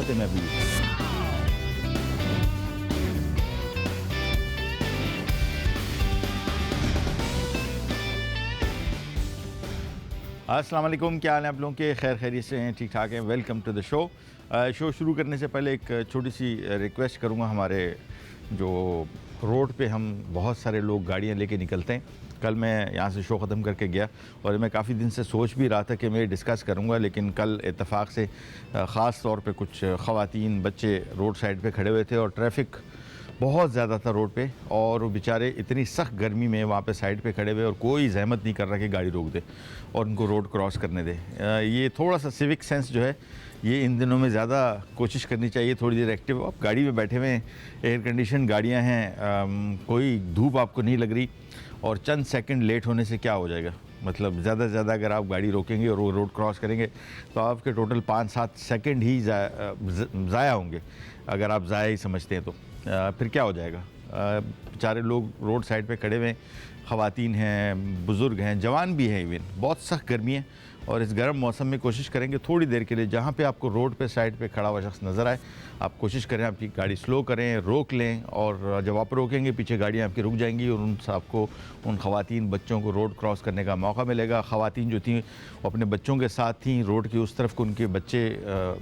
दावत महबूब। अस्सलाम वालेकुम, क्या हाल है आप लोगों के? खैर खैरियत से हैं, ठीक ठाक हैं। Welcome to the show. Show शुरू करने से पहले एक छोटी सी रिक्वेस्ट करूँगा। हमारे जो रोड पे हम बहुत सारे लोग गाड़ियाँ लेके निकलते हैं। कल मैं यहाँ से शो ख़त्म करके गया और मैं काफ़ी दिन से सोच भी रहा था कि मैं डिस्कस करूँगा, लेकिन कल इत्तेफाक से ख़ास तौर पे कुछ ख़वातीन बच्चे रोड साइड पे खड़े हुए थे और ट्रैफिक बहुत ज़्यादा था रोड पे, और वो बेचारे इतनी सख्त गर्मी में वहाँ पे साइड पे खड़े हुए और कोई जहमत नहीं कर रहा कि गाड़ी रोक दे और उनको रोड क्रॉस करने दे। ये थोड़ा सा सिविक सेंस जो है ये इन दिनों में ज़्यादा कोशिश करनी चाहिए। थोड़ी देर एक्टिव, आप गाड़ी में बैठे हुए हैं, एयर कंडीशन गाड़ियाँ हैं, कोई धूप आपको नहीं लग रही और चंद सेकंड लेट होने से क्या हो जाएगा। मतलब ज़्यादा से ज़्यादा अगर आप गाड़ी रोकेंगे और वो रोड क्रॉस करेंगे तो आपके टोटल 5-7 सेकंड ही ज़ाया होंगे, अगर आप ज़ाया ही समझते हैं तो। फिर क्या हो जाएगा। बेचारे लोग रोड साइड पे खड़े हुए हैं, ख़वातीन हैं, बुज़ुर्ग हैं, जवान भी हैं, इवन बहुत सख्त गर्मी है। और इस गर्म मौसम में कोशिश करेंगे थोड़ी देर के लिए जहाँ पे आपको रोड पे साइड पे खड़ा हुआ शख्स नज़र आए, आप कोशिश करें आपकी गाड़ी स्लो करें, रोक लें, और जब आप रोकेंगे पीछे गाड़ियाँ आपकी रुक जाएंगी और उन आपको उन ख़वातीन बच्चों को रोड क्रॉस करने का मौका मिलेगा। ख़वातीन जो थी वो अपने बच्चों के साथ थी, रोड की उस तरफ को उनके बच्चे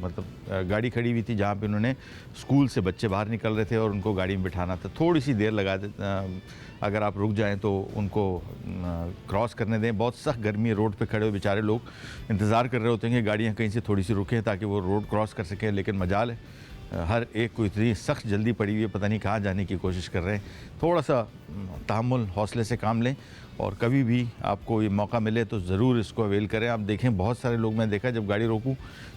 मतलब गाड़ी खड़ी हुई थी जहाँ पर उन्होंने स्कूल से बच्चे बाहर निकल रहे थे और उनको गाड़ी में बिठाना था। थोड़ी सी देर लगा दे, अगर आप रुक जाएं तो उनको क्रॉस करने दें। बहुत सख्त गर्मी है, रोड पे खड़े हुए बेचारे लोग इंतज़ार कर रहे होते हैं कि गाड़ियाँ कहीं से थोड़ी सी रुकें ताकि वो रोड क्रॉस कर सकें, लेकिन मजाल है हर एक को इतनी सख्त जल्दी पड़ी हुई है, पता नहीं कहाँ जाने की कोशिश कर रहे हैं। थोड़ा सा तहम्मुल, हौसले से काम लें और कभी भी आपको ये मौका मिले तो ज़रूर इसको अवेल करें। आप देखें बहुत सारे लोग, मैं देखा जब गाड़ी रोकूं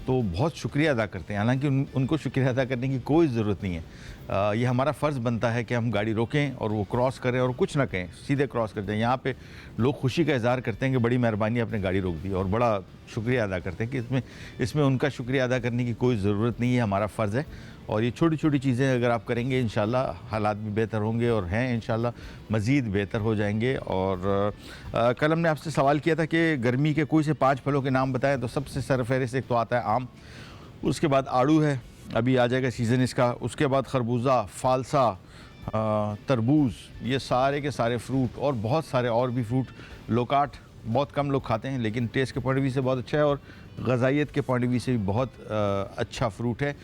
तो बहुत शुक्रिया अदा करते हैं, हालांकि उनको शुक्रिया अदा करने की कोई ज़रूरत नहीं है। ये हमारा फ़र्ज़ बनता है कि हम गाड़ी रोकें और वो क्रॉस करें और कुछ ना कहें, सीधे क्रॉस कर जाएँ। यहाँ पे लोग खुशी का इज़हार करते हैं कि बड़ी मेहरबानी आपने गाड़ी रोक दी, और बड़ा शुक्रिया अदा करते हैं कि इसमें उनका शुक्रिया अदा करने की कोई ज़रूरत नहीं है, हमारा फ़र्ज़ है। और ये छोटी छोटी चीज़ें अगर आप करेंगे इंशाल्लाह हालात भी बेहतर होंगे और हैं इंशाल्लाह मज़ीद बेहतर हो जाएंगे। और कल हमने आपसे सवाल किया था कि गर्मी के कोई से 5 फलों के नाम बताएं, तो सबसे सरफहरिस्त एक तो आता है आम, उसके बाद आड़ू है, अभी आ जाएगा सीज़न इसका, उसके बाद खरबूजा, फालसा, तरबूज, ये सारे के सारे फ्रूट और बहुत सारे और भी फ्रूट। लोकाट बहुत कम लोग खाते हैं लेकिन टेस्ट के पॉइंट ऑफ व्यू से बहुत अच्छा है और ग़ज़ाइयत के पॉइंट ऑफ व्यू से भी बहुत अच्छा फ्रूट है।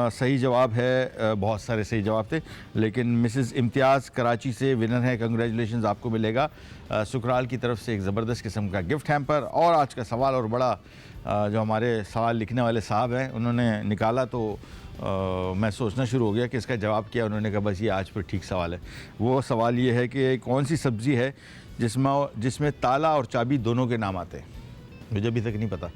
सही जवाब है, बहुत सारे सही जवाब थे, लेकिन मिसेस इम्तियाज़ कराची से विनर है, कंग्रेचुलेशंस आपको मिलेगा सुकराल की तरफ से एक ज़बरदस्त किस्म का गिफ्ट हैम्पर। और आज का सवाल, और बड़ा जो हमारे सवाल लिखने वाले साहब हैं उन्होंने निकाला तो मैं सोचना शुरू हो गया कि इसका जवाब क्या। उन्होंने कहा बस ये आज पर ठीक सवाल है। वो सवाल ये है कि कौन सी सब्ज़ी है जिसमें ताला और चाबी दोनों के नाम आते हैं। मुझे अभी तक नहीं पता,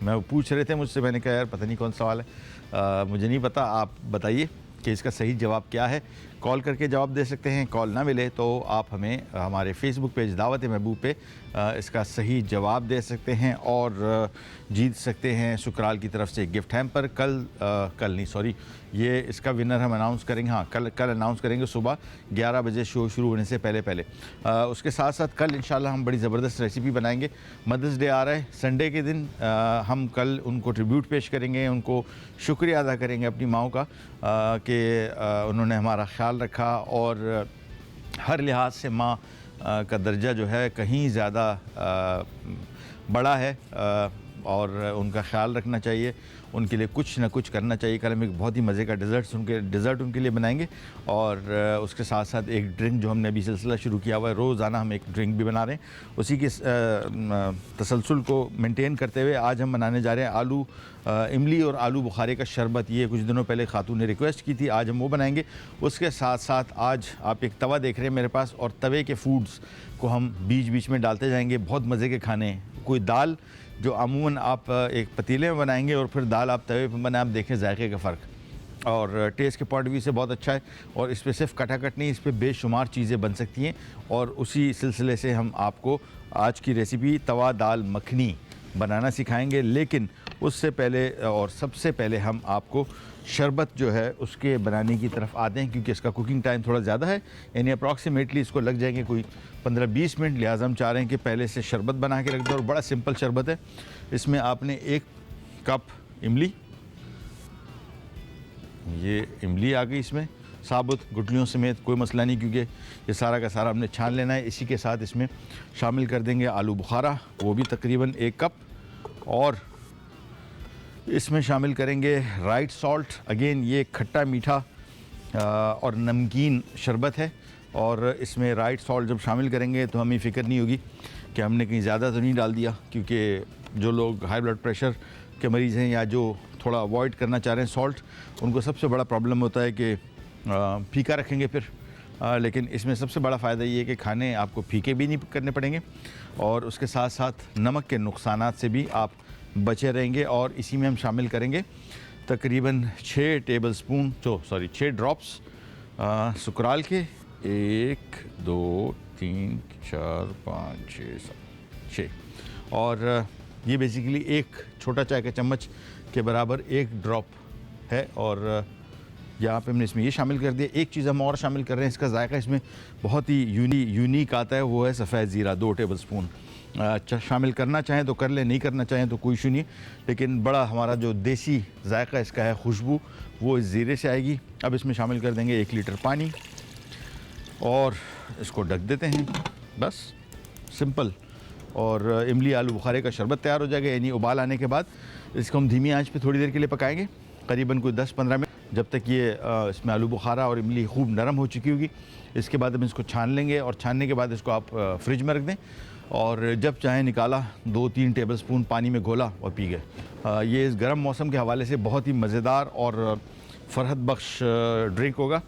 मैं पूछ रहे थे मुझसे, मैंने कहा यार पता नहीं कौन सवाल है, मुझे नहीं पता, आप बताइए कि इसका सही जवाब क्या है। कॉल करके जवाब दे सकते हैं, कॉल ना मिले तो आप हमें हमारे फेसबुक पेज दावत महबूब पे इसका सही जवाब दे सकते हैं और जीत सकते हैं सुकराल की तरफ से गिफ्ट हैम्पर। कल नहीं, सॉरी, ये इसका विनर हम अनाउंस करेंगे, हाँ कल अनाउंस करेंगे सुबह 11 बजे शो शुरू होने से पहले। उसके साथ साथ कल इंशाल्लाह हम बड़ी ज़बरदस्त रेसिपी बनाएंगे। मदर्स डे आ रहा है, संडे के दिन हम कल उनको ट्रिब्यूट पेश करेंगे, उनको शुक्रिया अदा करेंगे अपनी माओ का कि उन्होंने हमारा ख्याल रखा और हर लिहाज से माँ का दर्जा जो है कहीं ज़्यादा बड़ा है और उनका ख्याल रखना चाहिए, उनके लिए कुछ ना कुछ करना चाहिए। कल हम एक बहुत ही मज़े का डिज़र्ट उनके लिए बनाएंगे और उसके साथ साथ एक ड्रिंक जो हमने अभी सिलसिला शुरू किया हुआ है, रोज़ाना हम एक ड्रिंक भी बना रहे हैं। उसी के तसलसल को मेंटेन करते हुए आज हम बनाने जा रहे हैं आलू इमली और आलू बुखारे का शरबत। ये कुछ दिनों पहले खातून ने रिक्वेस्ट की थी, आज हम वो बनाएंगे। उसके साथ साथ आज आप एक तवा देख रहे हैं मेरे पास, और तवे के फूड्स को हम बीच बीच में डालते जाएंगे। बहुत मज़े के खाने, कोई दाल जो अमूमन आप एक पतीले में बनाएंगे और फिर दाल आप तवे पर बनाए, आप देखें जायके का फ़र्क और टेस्ट के पॉइंट ऑफ व्यू से बहुत अच्छा है। और इस पर सिर्फ कटाकट नहीं, इस पर बेशुमार चीज़ें बन सकती हैं। और उसी सिलसिले से हम आपको आज की रेसिपी तवा दाल मखनी बनाना सिखाएंगे, लेकिन उससे पहले और सबसे पहले हम आपको शरबत जो है उसके बनाने की तरफ आते हैं, क्योंकि इसका कुकिंग टाइम थोड़ा ज़्यादा है, यानी अप्रॉक्सीमेटली इसको लग जाएंगे कोई 15-20 मिनट। लिहाजा हम चाह रहे हैं कि पहले से शरबत बना के रख दो। और बड़ा सिंपल शरबत है, इसमें आपने 1 कप इमली, ये इमली आ गई इसमें साबुत गुठलियों समेत, कोई मसला नहीं, क्योंकि ये सारा का सारा हमने छान लेना है। इसी के साथ इसमें शामिल कर देंगे आलू बुखारा, वो भी तकरीबन 1 कप, और इसमें शामिल करेंगे राइट सॉल्ट। अगेन ये खट्टा मीठा और नमकीन शरबत है, और इसमें राइट सॉल्ट जब शामिल करेंगे तो हमें फ़िक्र नहीं होगी कि हमने कहीं ज़्यादा तो नहीं डाल दिया, क्योंकि जो लोग हाई ब्लड प्रेशर के मरीज़ हैं या जो थोड़ा अवॉइड करना चाह रहे हैं सॉल्ट, उनको सबसे बड़ा प्रॉब्लम होता है कि फीका रखेंगे फिर। लेकिन इसमें सबसे बड़ा फ़ायदा ये है कि खाने आपको फीके भी नहीं करने पड़ेंगे, और उसके साथ साथ नमक के नुकसानात से भी आप बचे रहेंगे। और इसी में हम शामिल करेंगे तकरीबन 6 ड्रॉप्स सुकराल के, 1 2 3 4 5 6 7 6, और ये बेसिकली एक छोटा चाय का चम्मच के बराबर 1 ड्रॉप है। और यहाँ पे हमने इसमें ये शामिल कर दिया। एक चीज़ हम और शामिल कर रहे हैं, इसका जायका इसमें बहुत ही यूनिक आता है, वो है सफ़ेद ज़ीरा 2 टेबलस्पून। शामिल करना चाहें तो कर लें, नहीं करना चाहें तो कोई इशू नहीं, लेकिन बड़ा हमारा जो देसी जायका इसका है, खुशबू, वो इस ज़ीरे से आएगी। अब इसमें शामिल कर देंगे 1 लीटर पानी, और इसको ढक देते हैं, बस सिंपल। और इमली आलू बुखारे का शरबत तैयार हो जाएगा। यानी उबाल आने के बाद इसको हम धीमी आंच पे थोड़ी देर के लिए पकाएंगे, करीबन कोई 10-15 मिनट, जब तक ये इसमें आलू बुखारा और इमली खूब नरम हो चुकी होगी। इसके बाद हम इसको छान लेंगे, और छानने के बाद इसको आप फ्रिज में रख दें, और जब चाहें निकाला 2-3 टेबलस्पून पानी में घोला और पी गए। ये इस गर्म मौसम के हवाले से बहुत ही मज़ेदार और फ़रहत बख्श ड्रिंक होगा।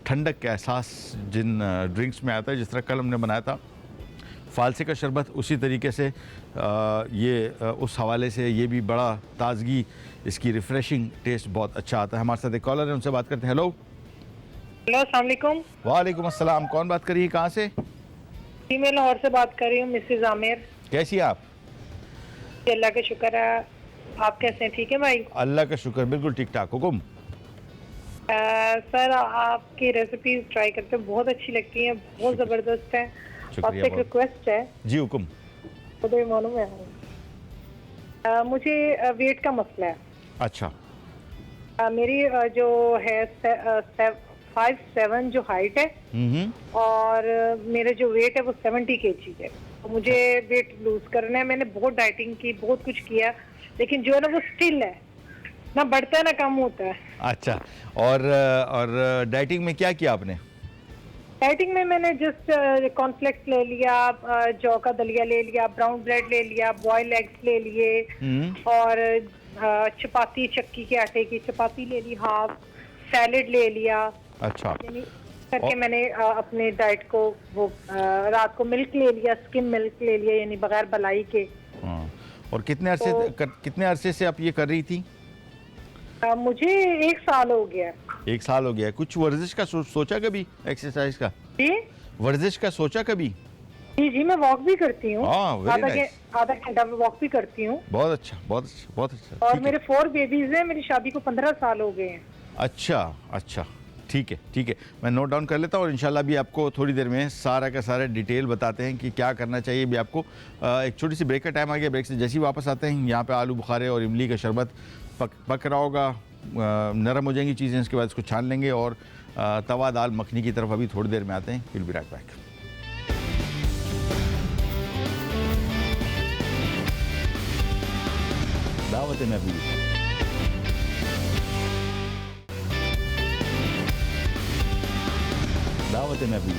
ठंडक का एहसास जिन ड्रिंक्स में आता है, जिस तरह कल हमने बनाया था फालसे का शरबत, उसी तरीके से उस हवाले से ये भी बड़ा ताज़गी, इसकी रिफ़्रेशिंग टेस्ट बहुत अच्छा आता है। हमारे साथ एक कॉलर है, उनसे बात करते हैं। हेलो अस्सलाम वालेकुम। वालेकुम अस्सलाम। कौन बात कर रही है, कहाँ से? जी, मैं लाहौर से बात कर रही हूँ, मिसेज आमिर। कैसी हैं आप? अल्लाह का शुक्र है, आप कैसे हैं? ठीक है भाई? अल्लाह का शुक्र, बिल्कुल ठीक ठाक। हुकुम? सर, आपकी रेसिपीज ट्राई करते हैं, बहुत अच्छी लगती हैं, बहुत ज़बरदस्त है। आपसे एक रिक्वेस्ट है। जी हुकुम। खुद ही मालूम है, मुझे वेट का मसला है। अच्छा। मेरी जो है 5'7" जो हाइट है, और मेरा जो वेट है वो 70 kg है। तो मुझे वेट लूज करना है। मैंने बहुत डाइटिंग की, बहुत कुछ किया, लेकिन जो है ना वो स्टिल है, ना बढ़ता है ना कम होता है। अच्छा, और डाइटिंग में क्या किया आपने? डाइटिंग में मैंने जस्ट कॉर्नफ्लेक्स ले लिया, जौ का दलिया ले लिया, ब्राउन ब्रेड ले लिया, बॉइल्ड एग्स ले लिए, और चपाती, चक्की के आटे की चपाती ले ली, हाफ सैलेड ले लिया। अच्छा। करके मैंने अपने डाइट को वो रात को मिल्क ले लिया, स्किम मिल्क ले लिया, यानी बगैर बलाई के। और कितने अरसे से आप ये कर रही थी? मुझे 1 साल हो गया। 1 साल हो गया। कुछ वर्जिश का सोचा कभी, एक्सरसाइज का? जी, वर्जिश का सोचा कभी? जी, मैं वॉक भी करती हूँ, आधा घंटा वॉक भी करती हूँ। बहुत अच्छा, बहुत अच्छा, बहुत अच्छा। और मेरे 4 बेबीज हैं, मेरी शादी को 15 साल हो गए हैं। अच्छा अच्छा, ठीक है ठीक है, मैं नोट डाउन कर लेता हूँ, और इंशाल्लाह भी आपको थोड़ी देर में सारा का सारा डिटेल बताते हैं कि क्या करना चाहिए भी आपको। एक छोटी सी ब्रेक का टाइम आ गया। ब्रेक से जैसे ही वापस आते हैं, यहाँ पे आलू बुखारे और इमली का शरबत पक रहा होगा, नरम हो जाएंगी चीज़ें, इसके बाद इसको छान लेंगे, और तवा दाल मखनी की तरफ अभी थोड़ी देर में आते हैं। Will be right back. दावत में अभी दावत में अभी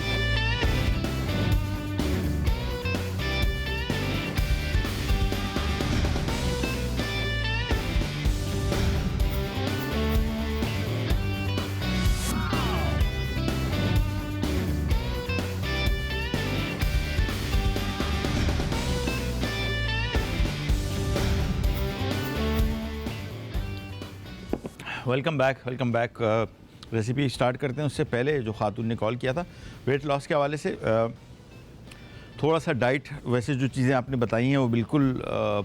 वेलकम बैक। रेसिपी स्टार्ट करते हैं। उससे पहले जो खातून ने कॉल किया था वेट लॉस के हवाले से, थोड़ा सा डाइट, वैसे जो चीज़ें आपने बताई हैं वो बिल्कुल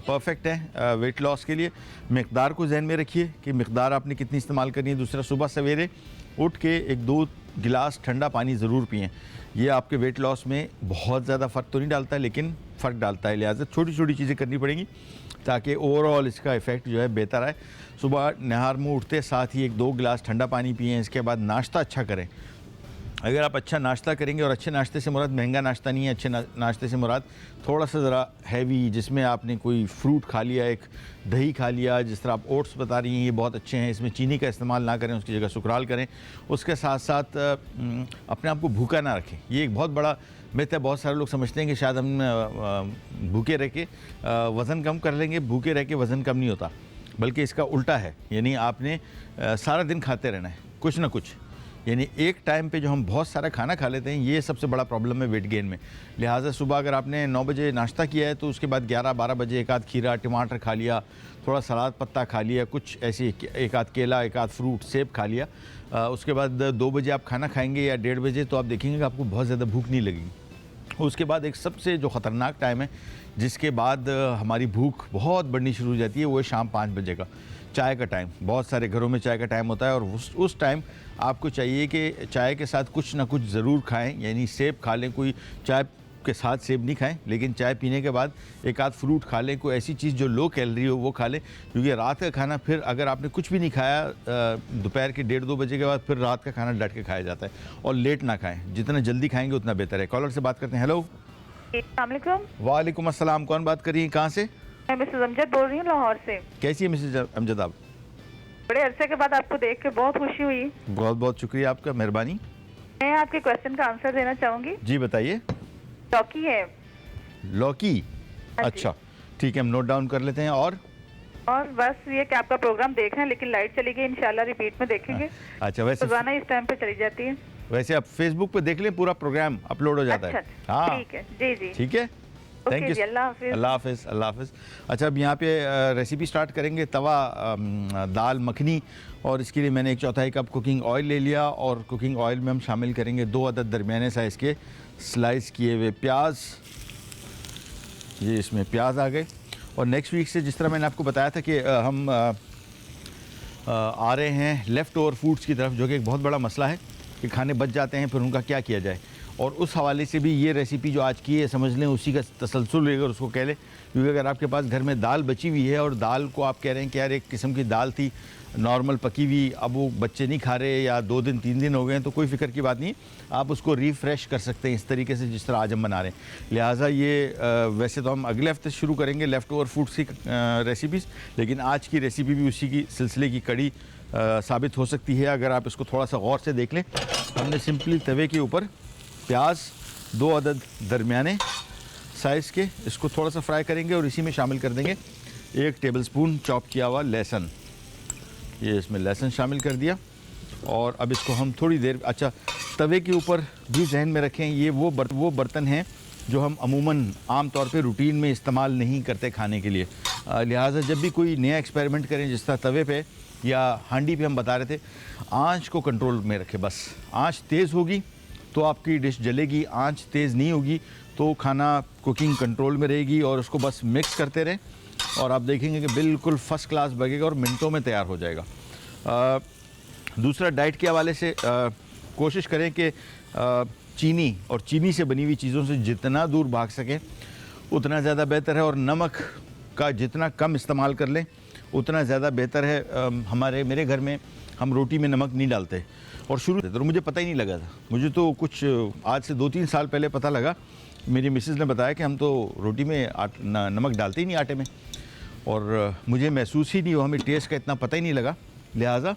परफेक्ट हैं वेट लॉस के लिए। मकदार को जहन में रखिए कि मकदार आपने कितनी इस्तेमाल करनी है। दूसरा, सुबह सवेरे उठ के एक गिलास ठंडा पानी ज़रूर पिएं। ये आपके वेट लॉस में बहुत ज़्यादा फ़र्क तो नहीं डालता है, लेकिन फ़र्क डालता है। लिहाजा छोटी छोटी चीज़ें करनी पड़ेंगी ताकि ओवरऑल इसका इफ़ेक्ट जो है बेहतर आए। सुबह नहार मुँह उठते साथ ही 1-2 गिलास ठंडा पानी पिएं। इसके बाद नाश्ता अच्छा करें। अगर आप अच्छा नाश्ता करेंगे, और अच्छे नाश्ते से मुराद महंगा नाश्ता नहीं है, अच्छे नाश्ते से मुराद थोड़ा सा ज़रा हैवी, जिसमें आपने कोई फ्रूट खा लिया, एक दही खा लिया, जिस तरह आप ओट्स बता रही हैं, ये बहुत अच्छे हैं। इसमें चीनी का इस्तेमाल ना करें, उसकी जगह सुकराल करें। उसके साथ साथ अपने आप को भूखा ना रखें। ये एक बहुत बड़ा मिथ है। बहुत सारे लोग समझते हैं कि शायद हम भूखे रह के वज़न कम कर लेंगे। भूखे रह के वज़न कम नहीं होता, बल्कि इसका उल्टा है। यानी आपने सारा दिन खाते रहना है कुछ ना कुछ। यानी एक टाइम पे जो हम बहुत सारा खाना खा लेते हैं, ये सबसे बड़ा प्रॉब्लम है वेट गेन में। लिहाजा सुबह अगर आपने 9 बजे नाश्ता किया है तो उसके बाद 11-12 बजे एक आध खीरा टमाटर खा लिया, थोड़ा सलाद पत्ता खा लिया, कुछ ऐसे एक आध केला, एक आध फ्रूट सेब खा लिया। उसके बाद 2 बजे आप खाना खाएंगे या 1:30 बजे, तो आप देखेंगे कि आपको बहुत ज़्यादा भूख नहीं लगेगी। उसके बाद एक सबसे जो ख़तरनाक टाइम है, जिसके बाद हमारी भूख बहुत बढ़नी शुरू हो जाती है, वो है शाम 5 बजे का चाय का टाइम। बहुत सारे घरों में चाय का टाइम होता है, और उस टाइम आपको चाहिए कि चाय के साथ कुछ ना कुछ ज़रूर खाएं। यानी सेब खा लें, कोई चाय के साथ सेब नहीं खाएं, लेकिन चाय पीने के बाद एक आध फ्रूट खा लें, कोई ऐसी चीज़ जो लो कैलोरी हो वो खा लें। क्योंकि रात का खाना फिर अगर आपने कुछ भी नहीं खाया दोपहर के 1:30-2 बजे के बाद, फिर रात का खाना डट के खाया जाता है। और लेट ना खाएँ, जितना जल्दी खाएँगे उतना बेहतर है। कॉलर से बात करते हैं। हेलो, वालेकुम अस्सलाम। कौन बात कर रही हैं, कहाँ से? मैं मिसेस अमजद बोल रही हूँ, लाहौर से। कैसी है मिसेज अमजद आप? बड़े अरसे के बाद आपको देख के बहुत खुशी हुई। बहुत बहुत शुक्रिया आपका, मेहरबानी। मैं आपके क्वेश्चन का आंसर देना चाहूंगी। जी बताइए। लौकी है। लौकी? अच्छा ठीक है, हम नोट डाउन कर लेते हैं। और बस ये कि आपका प्रोग्राम देख रहे हैं, लेकिन लाइट चली गई, इंशाल्लाह रिपीट में देखेंगे। अच्छा, वैसे रोजाना इस टाइम पे चली जाती है। वैसे आप फेसबुक पे देख लें, पूरा प्रोग्राम अपलोड हो जाता है। हाँ ठीक है, जी जी ठीक है, थैंक यू, अल्लाह हाफिज़, अल्लाह हाफिज़। अच्छा, अब यहाँ पे रेसिपी स्टार्ट करेंगे। तवा दाल मखनी, और इसके लिए मैंने 1/4 कप कुकिंग ऑयल ले लिया, और कुकिंग ऑयल में हम शामिल करेंगे 2 अदद दरमियाने साइज़ के स्लाइस किए हुए प्याज। ये इसमें प्याज आ गए। और नेक्स्ट वीक से, जिस तरह मैंने आपको बताया था कि हम आ रहे हैं लेफ़्ट ओवर फूड्स की तरफ, जो कि एक बहुत बड़ा मसला है कि खाने बच जाते हैं, फिर उनका क्या किया जाए। और उस हवाले से भी ये रेसिपी जो आज की है, समझ लें उसी का तसलसल अगर उसको कह लें। क्योंकि अगर आपके पास घर में दाल बची हुई है, और दाल को आप कह रहे हैं कि यार एक किस्म की दाल थी नॉर्मल पकी हुई, अब वो बच्चे नहीं खा रहे, या 2 दिन 3 दिन हो गए हैं, तो कोई फ़िक्र की बात नहीं, आप उसको रिफ़्रेश कर सकते हैं इस तरीके से जिस तरह आज हम बना रहे हैं। लिहाजा ये वैसे तो हम अगले हफ्ते शुरू करेंगे लेफ़्ट ओवर फूड्स की रेसिपीज़, लेकिन आज की रेसिपी भी उसी की सिलसिले की कड़ी साबित हो सकती है अगर आप इसको थोड़ा सा गौर से देख लें। हमने सिंपली तवे के ऊपर प्याज 2 अदद दरमियाने साइज़ के, इसको थोड़ा सा फ्राई करेंगे, और इसी में शामिल कर देंगे 1 टेबलस्पून चॉप किया हुआ लहसुन। ये इसमें लहसुन शामिल कर दिया, और अब इसको हम थोड़ी देर, अच्छा तवे के ऊपर भी जहन में रखें, ये वो बर्तन हैं जो हम अमूमन आम तौर पे रूटीन में इस्तेमाल नहीं करते खाने के लिए। लिहाजा जब भी कोई नया एक्सपेरिमेंट करें, जिस तरह तवे पे या हांडी पे हम बता रहे थे, आँच को कंट्रोल में रखें। बस आँच तेज़ होगी तो आपकी डिश जलेगी, आंच तेज़ नहीं होगी तो खाना कुकिंग कंट्रोल में रहेगी, और उसको बस मिक्स करते रहें, और आप देखेंगे कि बिल्कुल फ़र्स्ट क्लास बनेगा और मिनटों में तैयार हो जाएगा। दूसरा, डाइट के हवाले से कोशिश करें कि चीनी और चीनी से बनी हुई चीज़ों से जितना दूर भाग सकें उतना ज़्यादा बेहतर है, और नमक का जितना कम इस्तेमाल कर लें उतना ज़्यादा बेहतर है। मेरे घर में हम रोटी में नमक नहीं डालते, और शुरू से तो मुझे पता ही नहीं लगा था। मुझे तो कुछ आज से 2-3 साल पहले पता लगा, मेरी मिसेज़ ने बताया कि हम तो रोटी में नमक डालते ही नहीं आटे में, और मुझे महसूस ही नहीं हुआ, हमें टेस्ट का इतना पता ही नहीं लगा। लिहाजा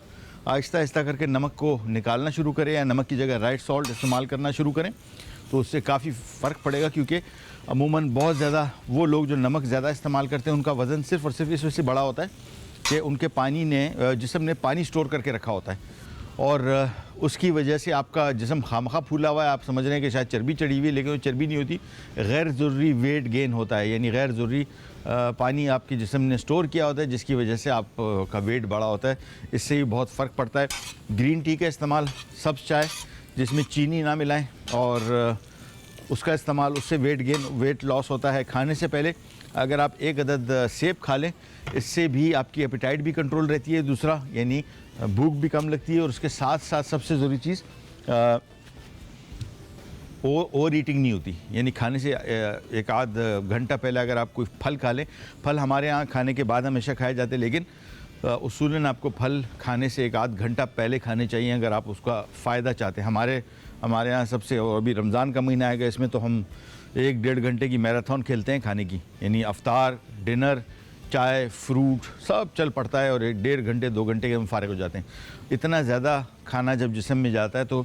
आहिस्ता आहिस्ता करके नमक को निकालना शुरू करें, या नमक की जगह राइट सॉल्ट इस्तेमाल करना शुरू करें, तो उससे काफ़ी फ़र्क पड़ेगा। क्योंकि अमूमन बहुत ज़्यादा वो लोग जो नमक ज़्यादा इस्तेमाल करते हैं, उनका वज़न सिर्फ़ और सिर्फ इस वजह से बड़ा होता है कि उनके जिस्म ने पानी स्टोर करके रखा होता है, और उसकी वजह से आपका जिस्म खामखा फूला हुआ है। आप समझ रहे हैं कि शायद चर्बी चढ़ी हुई है, लेकिन वो चर्बी नहीं होती, गैर ज़रूरी वेट गेन होता है। यानी गैर ज़रूरी पानी आपके जिस्म ने स्टोर किया होता है, जिसकी वजह से आपका वेट बड़ा होता है। इससे भी बहुत फ़र्क पड़ता है। ग्रीन टी का इस्तेमाल, सब्ज़ चाय जिसमें चीनी ना मिलाएं, और उसका इस्तेमाल, उससे वेट लॉस होता है। खाने से पहले अगर आप 1 अदद सेब खा लें, इससे भी आपकी एपेटाइट भी कंट्रोल रहती है। दूसरा, यानी भूख भी कम लगती है, और उसके साथ साथ सबसे ज़रूरी चीज़, ओवर ईटिंग नहीं होती, यानी खाने से एक आध घंटा पहले अगर आप कोई फल खा लें, फल हमारे यहाँ खाने के बाद हमेशा खाए जाते हैं, लेकिन उसूलन आपको फल खाने से एक आध घंटा पहले खाने चाहिए अगर आप उसका फ़ायदा चाहते हैं। हमारे यहाँ सबसे, और अभी रमज़ान का महीना आएगा, इसमें तो हम 1-1.5 घंटे की मैराथन खेलते हैं खाने की, यानी अफ्तार, डिनर, चाय, फ्रूट सब चल पड़ता है और 1-1.5 घंटे 2 घंटे के हम फारिग हो जाते हैं। इतना ज़्यादा खाना जब जिस्म में जाता है तो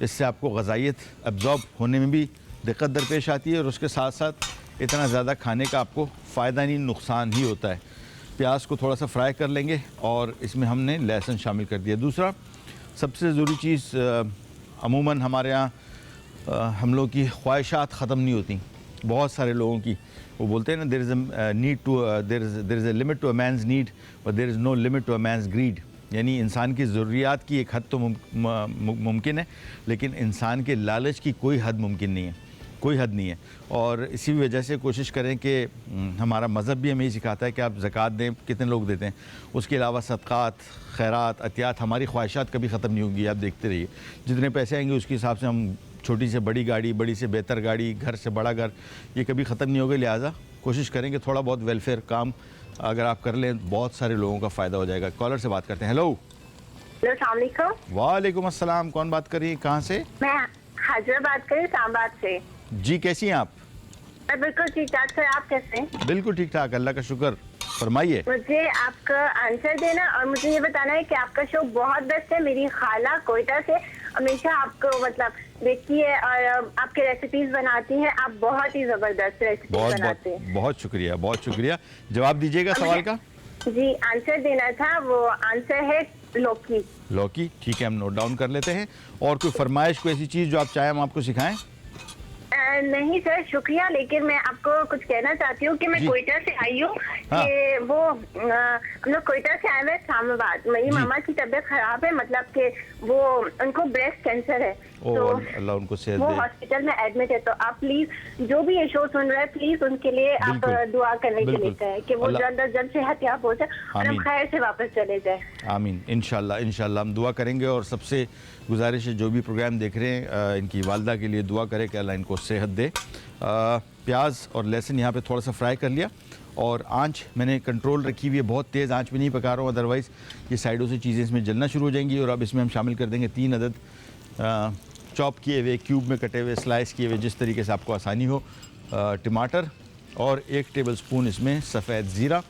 इससे आपको ग़ज़ाइयत एब्ज़ॉर्ब होने में भी दिक्कत दरपेश आती है और उसके साथ साथ इतना ज़्यादा खाने का आपको फ़ायदा नहीं, नुकसान ही होता है। प्याज को थोड़ा सा फ्राई कर लेंगे और इसमें हमने लहसुन शामिल कर दिया। दूसरा सबसे ज़रूरी चीज़, अमूमन हमारे यहाँ हम लोग की ख्वाहिशात ख़त्म नहीं होती। बहुत सारे लोगों की, वो बोलते हैं ना, there is a limit to a man's need और there is no limit to a man's greed, यानी इंसान की ज़रूरियात की एक हद तो मुमकिन है, लेकिन इंसान के लालच की कोई हद मुमकिन नहीं है, कोई हद नहीं है। और इसी वजह से कोशिश करें कि हमारा मज़हब भी हमें सिखाता है कि आप ज़कात दें, कितने लोग देते हैं। उसके अलावा सदक़ात, खैरात, अतियात, हमारी ख्वाहिशात कभी ख़त्म नहीं होंगी। आप देखते रहिए, जितने पैसे आएंगे उसके हिसाब से हम छोटी से बड़ी गाड़ी, बड़ी से बेहतर गाड़ी, घर से बड़ा घर, ये कभी ख़त्म नहीं होगा। लिहाजा कोशिश करें कि थोड़ा बहुत वेलफेयर काम अगर आप कर लें, बहुत सारे लोगों का फ़ायदा हो जाएगा। कॉलर से बात करते हैं। हेलो, अस्सलाम वालेकुम। वालेकुम अस्सलाम। कौन बात कर रही है, कहाँ से? मैं हाजरा बात कर रही हूँ, इस्लामाबाद से। जी, कैसी हैं आप? मैं बिल्कुल ठीक ठाक। सर आप कैसे हैं? बिल्कुल ठीक ठाक, अल्लाह का शुक्र। फरमाइए। मुझे आपका आंसर देना और मुझे ये बताना है कि आपका शो बहुत बेस्ट है। मेरी खाला कोयटा से हमेशा आपको मतलब देखती है और आपके रेसिपीज बनाती हैं। आप बहुत ही जबरदस्त रेसिपीज बनाते हैं। बहुत शुक्रिया, बहुत शुक्रिया। जवाब दीजिएगा सवाल का। जी, आंसर देना था। वो आंसर है लौकी। लौकी, ठीक है, हम नोट डाउन कर लेते हैं। और कोई फरमाइश, कोई ऐसी चीज़ जो आप चाहें हम आपको सिखाएं? नहीं सर, शुक्रिया, लेकिन मैं आपको कुछ कहना चाहती हूँ कि मैं कोयटा से आई हूँ। हाँ। कि वो हम लोग कोयटा से आए हुए इस्लामाबाद। मेरी मामा की तबीयत खराब है, मतलब कि वो उनको ब्रेस्ट कैंसर है। तो अल्लाह उनको सेहत वो दे। हॉस्पिटल में एडमिट है। तो आप प्लीज जो भी ये शो सुन रहे हैं, प्लीज उनके लिए आप बिल्कुल। दुआ करने के लिए बिल्कुल। कहें कि वो अल्लाह- जल्द अज जल्द सेहतयाब हो जाए और हम आमीन। खैर से वापस चले जाए। आमीन, इंशाल्लाह इंशाल्लाह हम दुआ करेंगे। और सबसे गुजारिश है, जो भी प्रोग्राम देख रहे हैं, इनकी वालदा के लिए दुआ करें कि अल्लाह इनको सेहत दे। प्याज और लहसुन यहाँ पे थोड़ा सा फ्राई कर लिया और आंच मैंने कंट्रोल रखी हुई है, बहुत तेज़ आंच में नहीं पका रहा हूँ, अदरवाइज़ ये साइडों से चीज़ें इसमें जलना शुरू हो जाएंगी। और अब इसमें हम शामिल कर देंगे 3 अदद चॉप किए हुए, क्यूब में कटे हुए, स्लाइस किए हुए, जिस तरीके से आपको आसानी हो, टमाटर, और 1 टेबलस्पून इसमें सफ़ेद ज़ीरा।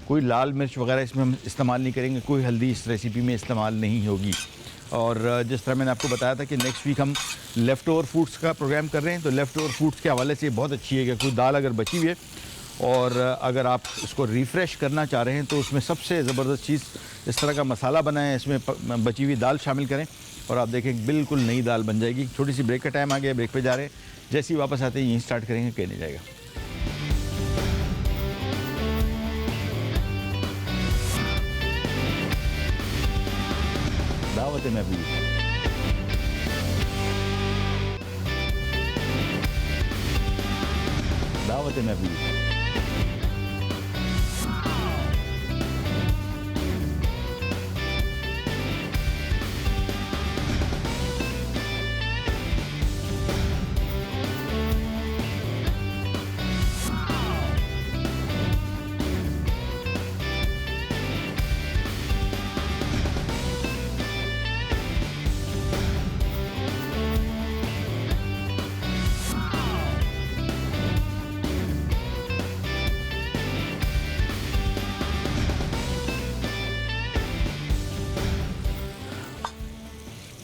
कोई लाल मिर्च वगैरह इसमें हम इस्तेमाल नहीं करेंगे, कोई हल्दी इस रेसिपी में इस्तेमाल नहीं होगी। और जिस तरह मैंने आपको बताया था कि नेक्स्ट वीक हम लेफ़्ट ओवर फूड्स का प्रोग्राम कर रहे हैं, तो लेफ़्ट ओवर फूड्स के हवाले से बहुत अच्छी है कि कोई दाल अगर बची हुई है और अगर आप इसको रिफ़्रेश करना चाह रहे हैं तो उसमें सबसे ज़बरदस्त चीज़ इस तरह का मसाला बनाएं, इसमें बची हुई दाल शामिल करें और आप देखें बिल्कुल नई दाल बन जाएगी। छोटी सी ब्रेक का टाइम आ गया, ब्रेक पे जा रहे हैं, जैसे ही वापस आते हैं यहीं स्टार्ट करेंगे, कहीं नहीं जाएगा। दावत में अभी दावत में अभी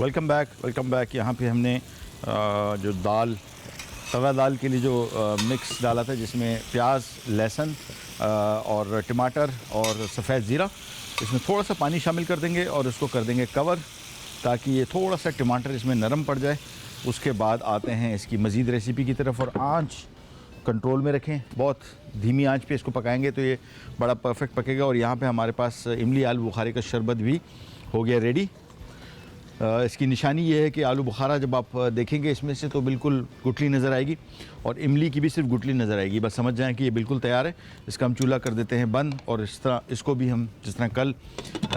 वेलकम बैक। यहाँ पे हमने जो दाल, तवा दाल के लिए जो मिक्स डाला था, जिसमें प्याज, लहसुन और टमाटर और सफ़ेद ज़ीरा, इसमें थोड़ा सा पानी शामिल कर देंगे और इसको कर देंगे कवर, ताकि ये थोड़ा सा टमाटर इसमें नरम पड़ जाए। उसके बाद आते हैं इसकी मज़ीद रेसिपी की तरफ। और आँच कंट्रोल में रखें, बहुत धीमी आंच पे इसको पकाएंगे तो ये बड़ा परफेक्ट पकेगा। और यहाँ पे हमारे पास इमली आलू बुखारे का शरबत भी हो गया रेडी। इसकी निशानी ये है कि आलू बुखारा जब आप देखेंगे इसमें से तो बिल्कुल गुठली नज़र आएगी और इमली की भी सिर्फ गुठली नज़र आएगी। बस समझ जाएं कि ये बिल्कुल तैयार है। इसका हम चूल्हा कर देते हैं बंद और इस तरह इसको भी हम, जिस तरह कल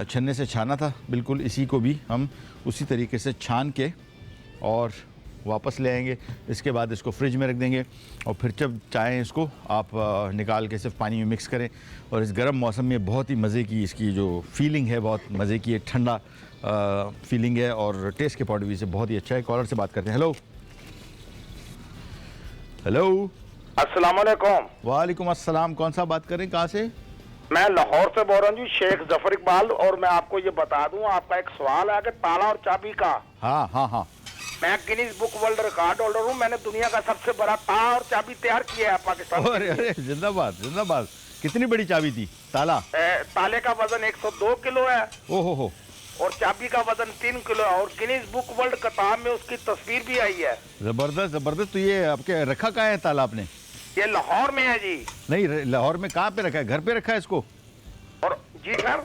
छन्ने से छाना था, बिल्कुल इसी को भी हम उसी तरीके से छान के और वापस ले आएंगे। इसके बाद इसको फ्रिज में रख देंगे और फिर जब चाहें इसको आप निकाल के सिर्फ पानी में मिक्स करें। और इस गर्म मौसम में बहुत ही मज़े की इसकी जो फीलिंग है, बहुत मज़े की है, ठंडा फीलिंग है और टेस्ट के पॉइंट ऑफ व्यू से बहुत ही अच्छा है। कॉलर से बात करते हैं। हेलो हेलो, अस्सलाम वालेकुम। वालेकुम अस्सलाम। कौन सा बात कर रहे हैं, कहाँ से? मैं लाहौर से बोल रहा हूँ जी, शेख जफर इकबाल। और मैं आपको ये बता दूं, आपका एक सवाल है कि ताला और चाबी का। हाँ हाँ हाँ। मैं Guinness book world record holder हूँ। मैंने दुनिया का सबसे बड़ा ताला और चाबी तैयार किया है पाकिस्तान। अरे अरे, जिंदाबाद जिंदाबाद। कितनी बड़ी चाबी थी? ताला? ताले का वजन 102 किलो है। ओहो हो। और चाबी का वजन 3 किलो है। और गिनीज बुक वर्ल्ड किताब में उसकी तस्वीर भी आई है। जबरदस्त जबरदस्त। तो ये आपके रखा कहाँ है ताला आपने? ये लाहौर में है जी। नहीं, लाहौर में कहाँ पे रखा है? घर पे रखा है इसको? और जी सर,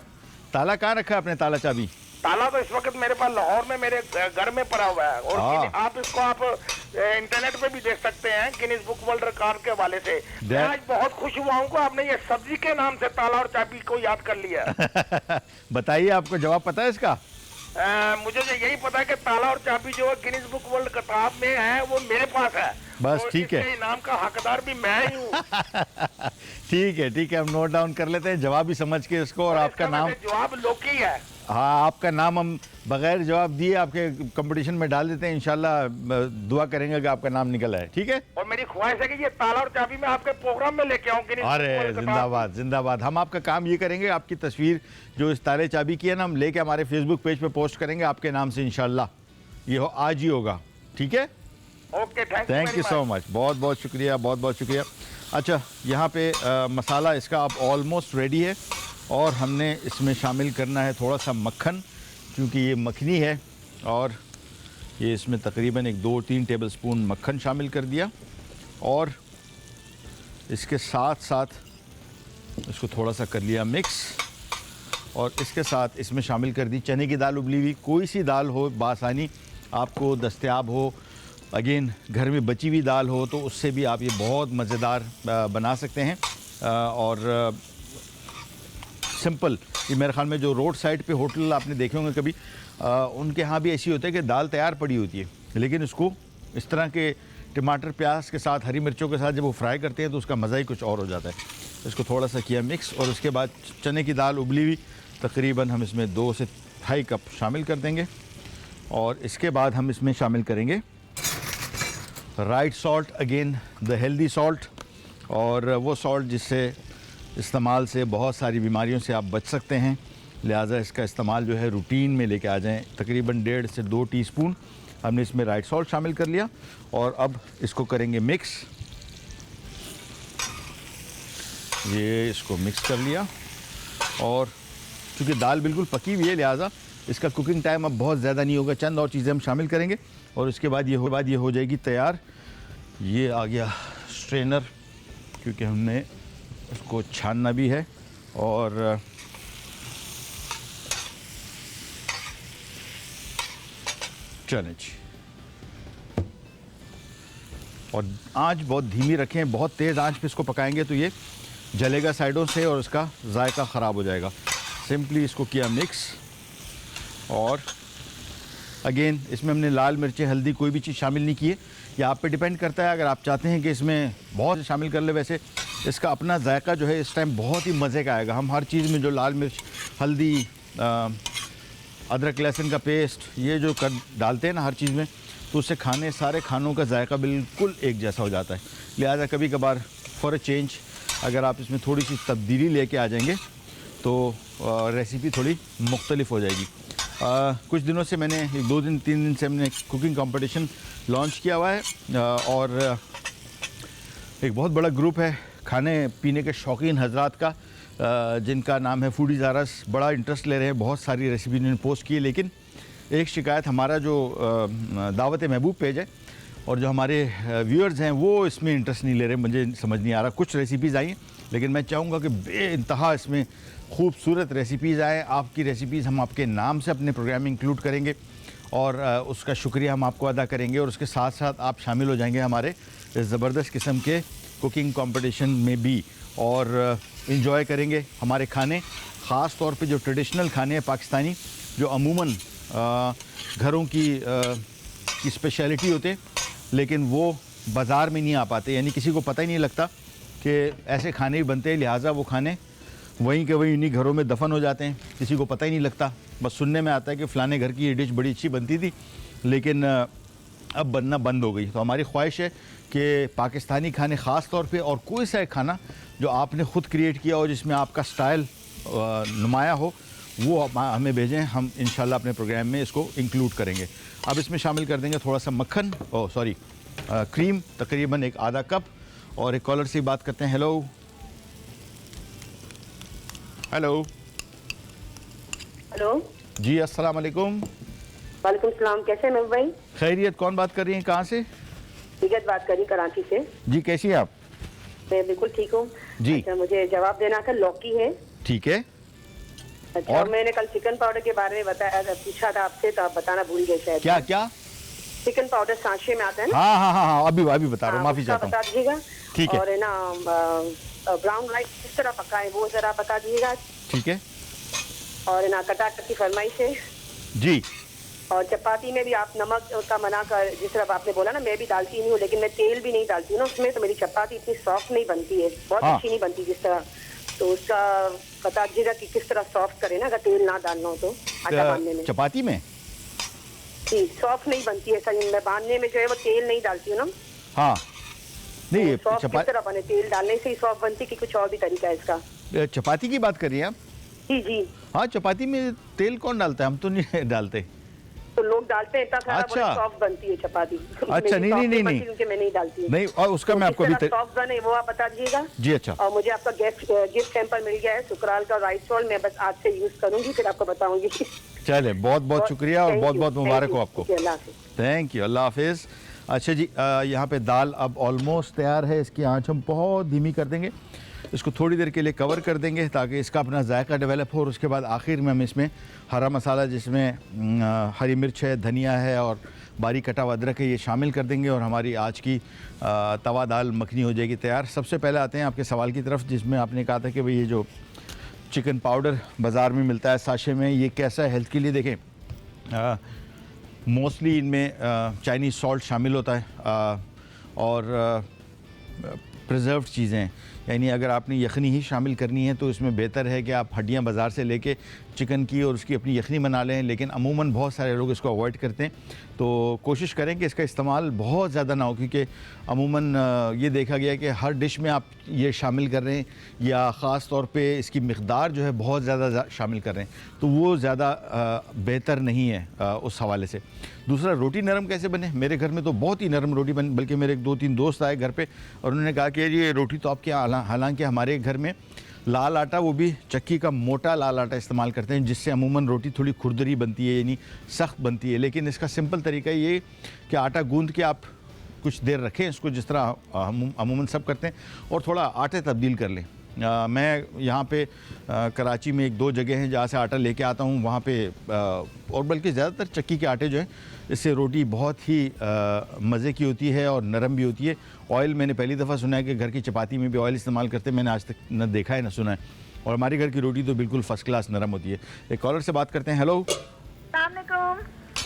ताला कहाँ रखा है आपने, ताला चाबी? ताला तो इस वक्त मेरे पास लाहौर में मेरे घर में पड़ा हुआ है। और हाँ। आप इसको आप इंटरनेट पे भी देख सकते हैं गिनीज बुक वर्ल्ड रिकॉर्ड के हवाले से। मैं आज बहुत खुश हुआ हूँ कि आपने ये सब्जी के नाम से ताला और चाबी को याद कर लिया। बताइए, आपको जवाब पता है इसका? मुझे तो यही पता है कि ताला और चाबी जो है गिनीज बुक वर्ल्ड किताब में है वो मेरे पास है। बस तो ठीक है। इसके इनाम का हकदार भी मैं ही हूँ। ठीक है ठीक है, हम नोट डाउन कर लेते हैं जवाब भी समझ के इसको। और आपका इसका नाम? वैसे जवाब लोकी है। हाँ, आपका नाम हम बगैर जवाब दिए आपके कंपटीशन में डाल देते हैं। इंशाल्लाह दुआ करेंगे कि आपका नाम निकल आए। ठीक है। और मेरी ख्वाहिश है कि ये ताला और चाबी मैं आपके प्रोग्राम में लेके आऊँ। अरे जिंदाबाद जिंदाबाद। हम आपका काम ये करेंगे, आपकी तस्वीर जो इस ताले चाबी की है ना, हम लेके हमारे फेसबुक पेज पे पोस्ट करेंगे आपके नाम से इंशाल्लाह। ये आज ही होगा। ठीक है। Okay, thank you so much. बहुत बहुत शुक्रिया, बहुत बहुत शुक्रिया। अच्छा, यहाँ पे मसाला इसका अब ऑलमोस्ट रेडी है और हमने इसमें शामिल करना है थोड़ा सा मक्खन, क्योंकि ये मखनी है। और ये इसमें तकरीबन 2-3 टेबलस्पून मक्खन शामिल कर दिया और इसके साथ साथ इसको थोड़ा सा कर लिया मिक्स। और इसके साथ इसमें शामिल कर दी चने की दाल उबली हुई। कोई सी दाल हो बासानी आपको दस्तयाब हो, अगेन घर में बची हुई दाल हो तो उससे भी आप ये बहुत मज़ेदार बना सकते हैं। और सिंपल, ये मेरे ख्याल में जो रोड साइड पे होटल आपने देखे होंगे कभी, उनके यहाँ भी ऐसी होता है कि दाल तैयार पड़ी होती है, लेकिन इसको इस तरह के टमाटर प्याज के साथ, हरी मिर्चों के साथ जब वो फ्राई करते हैं तो उसका मज़ा ही कुछ और हो जाता है। इसको थोड़ा सा किया मिक्स और उसके बाद चने की दाल उबली हुई तकरीबन हम इसमें 2 से 2.5 कप शामिल कर देंगे। और इसके बाद हम इसमें शामिल करेंगे right salt, again the healthy salt, और वो सॉल्ट जिससे इस्तेमाल से बहुत सारी बीमारियों से आप बच सकते हैं। लिहाजा इसका इस्तेमाल जो है रूटीन में लेके आ जाएं। तकरीबन 1.5 से 2 टीस्पून हमने इसमें राइट सॉल्ट शामिल कर लिया और अब इसको करेंगे मिक्स। ये इसको मिक्स कर लिया और चूँकि दाल बिल्कुल पकी हुई है लिहाजा इसका कुकिंग टाइम अब बहुत ज़्यादा नहीं होगा। चंद और चीज़ें हम शामिल करेंगे और उसके बाद ये हो जाएगी तैयार। ये आ गया स्ट्रेनर, क्योंकि हमने उसको छानना भी है। और चलें जी, और आंच बहुत धीमी रखें। बहुत तेज़ आंच पे इसको पकाएंगे तो ये जलेगा साइडों से और इसका जायका ख़राब हो जाएगा। सिंपली इसको किया मिक्स और अगेन इसमें हमने लाल मिर्चें, हल्दी, कोई भी चीज़ शामिल नहीं की है। ये आप पे डिपेंड करता है, अगर आप चाहते हैं कि इसमें बहुत शामिल कर ले। वैसे इसका अपना जायका जो है इस टाइम बहुत ही मज़े का आएगा। हम हर चीज़ में जो लाल मिर्च, हल्दी, अदरक लहसुन का पेस्ट, ये जो कर डालते हैं ना हर चीज़ में, तो उससे सारे खानों का जायका बिल्कुल एक जैसा हो जाता है। लिहाजा कभी कभार फॉर अ चेंज अगर आप इसमें थोड़ी सी तब्दीली लेके आ जाएंगे तो रेसिपी थोड़ी मुख्तलिफ हो जाएगी। कुछ दिनों से मैंने 2 दिन 3 दिन से हमने कुकिंग कंपटीशन लॉन्च किया हुआ है और एक बहुत बड़ा ग्रुप है खाने पीने के शौकीन हजरात का, जिनका नाम है फूडीज़ आरस। बड़ा इंटरेस्ट ले रहे हैं, बहुत सारी रेसिपी इन्होंने पोस्ट की है। लेकिन एक शिकायत, हमारा जो दावत महबूब पेज है और जो हमारे व्यूअर्स हैं वो इसमें इंटरेस्ट नहीं ले रहे। मुझे समझ नहीं आ रहा। कुछ रेसिपीज़ आई हैं लेकिन मैं चाहूँगा कि बेइंतहा इसमें खूबसूरत रेसिपीज़ आए। आपकी रेसिपीज़ हम आपके नाम से अपने प्रोग्राम में इंक्लूड करेंगे और उसका शुक्रिया हम आपको अदा करेंगे। और उसके साथ साथ आप शामिल हो जाएंगे हमारे इस ज़बरदस्त किस्म के कुकिंग कंपटीशन में भी और इन्जॉय करेंगे हमारे खाने, ख़ास तौर पे जो ट्रेडिशनल खाने हैं पाकिस्तानी, जो अमूमन घरों की की स्पेशलिटी होते हैं, लेकिन वो बाज़ार में नहीं आ पाते, यानी किसी को पता ही नहीं लगता कि ऐसे खाने भी बनते हैं, लिहाजा वो खाने वहीं के वहीं इन्हीं घरों में दफन हो जाते हैं, किसी को पता ही नहीं लगता। बस सुनने में आता है कि फ़लाने घर की ये डिश बड़ी अच्छी बनती थी, लेकिन अब बनना बंद हो गई। तो हमारी ख्वाहिश है कि पाकिस्तानी खाने ख़ास तौर पे, और कोई सा एक खाना जो आपने ख़ुद क्रिएट किया हो, जिसमें आपका स्टाइल नुमाया हो, वो हमें भेजें, हम इंशाल्लाह अपने प्रोग्राम में इसको इंक्लूड करेंगे। अब इसमें शामिल कर देंगे थोड़ा सा मक्खन, क्रीम, तकरीबन एक आधा कप। और एक कॉलर से बात करते हैं। हेलो हेलो हेलो जी, अस्सलाम वालेकुम। वालेकुम सलाम। कैसे हैं महबूब भाई? खैरियत। कौन बात कर रही हैं, कहाँ से? विगत बात कर रही, कराची से। जी, कैसी हैं आप? मैं बिल्कुल ठीक हूँ जी। अच्छा, मुझे जवाब देना था। लौकी है। ठीक है। अच्छा, और? मैंने कल चिकन पाउडर के बारे में बताया, पूछा था आपसे, तो आप बताना भूल गए शायद। क्या क्या? चिकन पाउडर सांचे में आता है ना? हाँ, अभी बता रहा हूँ, माफ़ी उसका चाहता हूँ। बता दीजिएगा। ठीक है। और है ना ब्राउन राइस किस तरह पकाए वो जरा बता दीजिएगा। ठीक है और है ना कटाकट की फरमाइश है। जी। और चपाती में भी आप नमक का मना कर, जिस तरह आपने बोला ना, मैं भी डालती नहीं हूँ, लेकिन मैं तेल भी नहीं डालती हूँ ना उसमें, तो मेरी चपाती इतनी सॉफ्ट नहीं बनती है, बहुत हाँ। अच्छी नहीं बनती जिस तरह। तो उसका बता दीजिएगा कि किस तरह सॉफ्ट करे ना, अगर तेल ना डालना हो तो आटा बांधने में। चपाती में? जी, सॉफ्ट नहीं बनती है सही। मैं बांधने में जो है वो तेल नहीं डालती हूँ ना। हाँ, नहीं, सॉफ्ट किस तरह बने? तेल डालने से ही सॉफ्ट बनती कि कुछ और भी तरीका है इसका? चपाती की बात कर रही हैं आप? जी जी। हाँ, चपाती में तेल कौन डालता है? हम तो नहीं डालते। तो लोग डालते हैं, तब अच्छा। सॉफ्ट बनती है चपाती। अच्छा, नहीं। क्योंकि मैं नहीं डालती हूँ। नहीं, और उसका मैं आपको अभी सॉफ्ट बने वो आप बता दीजिएगा। जी, अच्छा। और मुझे आपका गिफ्ट सैंपल मिल गया है, सुकराल का राइस रोल। मैं बस आज से यूज करूंगी, फिर आपको बताऊंगी। चले, बहुत बहुत शुक्रिया और बहुत बहुत मुबारक हो आपको। अल्लाह हाफिज़। थैंक यू, अल्लाह हाफिज़। अच्छा जी, यहाँ पे दाल अब ऑलमोस्ट तैयार है। इसकी आंच हम बहुत धीमी कर देंगे, इसको थोड़ी देर के लिए कवर कर देंगे ताकि इसका अपना जायका डेवलप हो। और उसके बाद आखिर में हम इसमें हरा मसाला, जिसमें हरी मिर्च है, धनिया है और बारीक कटा हुआ अदरक है, ये शामिल कर देंगे और हमारी आज की तवा दाल मखनी हो जाएगी तैयार। सबसे पहले आते हैं आपके सवाल की तरफ, जिसमें आपने कहा था कि भाई ये जो चिकन पाउडर बाज़ार में मिलता है साशे में, ये कैसा है हेल्थ के लिए? देखें, मोस्टली इनमें चाइनीज़ सॉल्ट शामिल होता है और प्रिजर्व्ड चीज़ें, यानी अगर आपने यखनी ही शामिल करनी है तो इसमें बेहतर है कि आप हड्डियां बाज़ार से लेके चिकन की और उसकी अपनी यखनी बना लें, लेकिन अमूमन बहुत सारे लोग इसको अवॉइड करते हैं। तो कोशिश करें कि इसका इस्तेमाल बहुत ज़्यादा ना हो, क्योंकि अमूमन ये देखा गया है कि हर डिश में आप ये शामिल कर रहे हैं या ख़ास तौर पे इसकी मिक़दार जो है बहुत ज़्यादा शामिल कर रहे हैं, तो वो ज़्यादा बेहतर नहीं है उस हवाले से। दूसरा, रोटी नरम कैसे बने? मेरे घर में तो बहुत ही नरम रोटी बनी, बल्कि मेरे 2-3 दोस्त आए घर पे और उन्होंने कहा कि ये रोटी तो आपके, हालांकि हमारे घर में लाल आटा, वो भी चक्की का मोटा लाल आटा इस्तेमाल करते हैं, जिससे अमूमन रोटी थोड़ी खुरदरी बनती है, यानी सख्त बनती है। लेकिन इसका सिंपल तरीका ये कि आटा गूंद के आप कुछ देर रखें इसको, जिस तरह हम अमूमन सब करते हैं, और थोड़ा आटे तब्दील कर लें। मैं यहाँ पे कराची में 1-2 जगह हैं जहाँ से आटा लेके आता हूँ, वहाँ पे और बल्कि ज़्यादातर चक्की के आटे जो हैं, इससे रोटी बहुत ही मज़े की होती है और नरम भी होती है। ऑयल मैंने पहली दफ़ा सुना है कि घर की चपाती में भी ऑयल इस्तेमाल करते हैं, मैंने आज तक न देखा है न सुना है। और हमारे घर की रोटी तो बिल्कुल फ़र्स्ट क्लास नरम होती है। एक कॉलर से बात करते हैं। हेलो,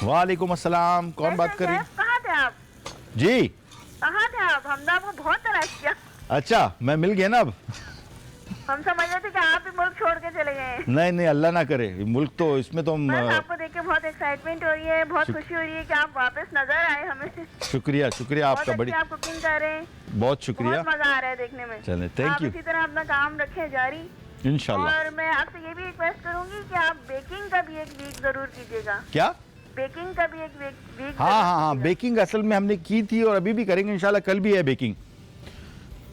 वालेकुम अस्सलाम। कौन बात कर रही है? कहाँ थे आप? जी, कहाँ थे आप? हमने आपको बहुत तलाश किया। अच्छा, मैं मिल गया ना अब? हम समझ रहे थे कि आप भी मुल्क छोड़ के चले गए। नहीं, अल्लाह ना करे, मुल्क तो इसमें तो हम बस आपको देख के बहुत एक्साइटमेंट हो रही है, बहुत खुशी हो रही है कि आप वापस नजर आए हमें। शुक्रिया आपका, बड़ी आप कुकिंग कर रहे हैं, बहुत शुक्रिया, बहुत मजा आ रहा है देखने में। चलें, थैंक यू। इसी तरह अपना काम रखें जारी इंशाल्लाह। और मैं आपसे ये भी रिक्वेस्ट करूंगी कि आप बेकिंग का भी एक वीक जरूर कीजिएगा। क्या? बेकिंग का भी एक वीक। हाँ, बेकिंग असल में हमने की थी और अभी भी करेंगे इंशाल्लाह। कल भी है बेकिंग,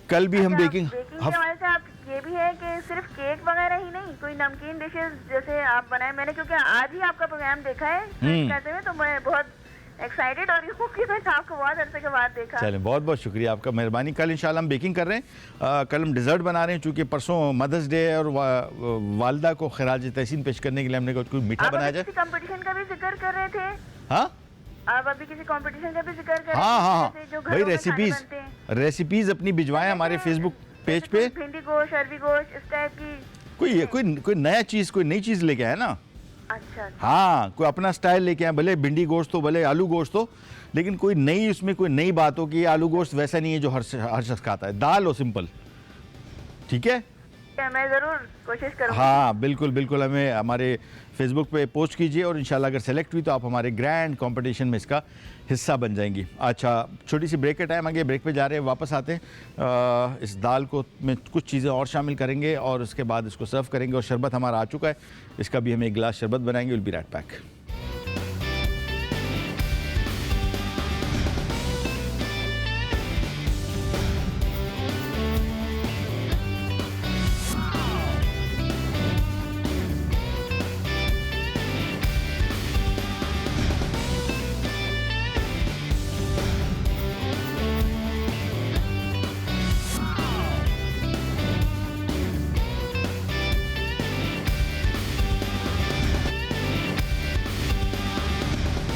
कल भी हम बेकिंग के हवाले से आप ये भी है कि सिर्फ केक वगैरह ही नहीं, कोई नमकीन डिशेस जैसे आप बनाए। मैंने क्योंकि आज ही आपका प्रोग्राम देखा है कहते हुए, तो मैं बहुत एक्साइटेड हो रही हूँ कि मैंने आपको बहुत अरसे के बाद देखा। चलें, बहुत बहुत शुक्रिया आपका, मेहरबानी। कल इंशाल्लाह हम बेकिंग कर रहे हैं। कल हम डिज़र्ट बना रहे हैं, चूँकि परसों मदर्स डे है और वालदा को खिराज तहसीन पेश करने के लिए हमने कुछ मीठा बनाया जाए। कंपटीशन का भी जिक्र कर रहे थे? हाँ, आप अभी किसी कंपटीशन का भी जिक्र कर रहे थे? हाँ, भाई रेसिपीज अपनी भिजवाएं हमारे फेसबुक पेज पे। भिंडी गोश्त, अरबी गोश्त, इस टाइप की कोई नया चीज़, कोई नई चीज़ लेके आए ना। अच्छा। हाँ, कोई अपना स्टाइल लेके आए, भले भिंडी गोश्त हो, भले आलू गोश्त हो, लेकिन कोई नई उसमें कोई नई बात हो कि आलू गोश्त वैसा नहीं है जो हर शख्स खाता है। दाल हो सिंपल, ठीक है? मैं ज़रूर कोशिश करूँगी। हाँ बिल्कुल बिल्कुल, हमें हमारे फेसबुक पे पोस्ट कीजिए और इंशाल्लाह अगर सेलेक्ट हुई तो आप हमारे ग्रैंड कंपटीशन में इसका हिस्सा बन जाएंगी। अच्छा, छोटी सी ब्रेक का टाइम आ गया, ब्रेक पे जा रहे हैं, वापस आते हैं। इस दाल को में कुछ चीज़ें और शामिल करेंगे और उसके बाद इसको सर्व करेंगे। और शरबत हमारा आ चुका है, इसका भी हम एक गिलास शरबत बनाएंगे। Will be right back.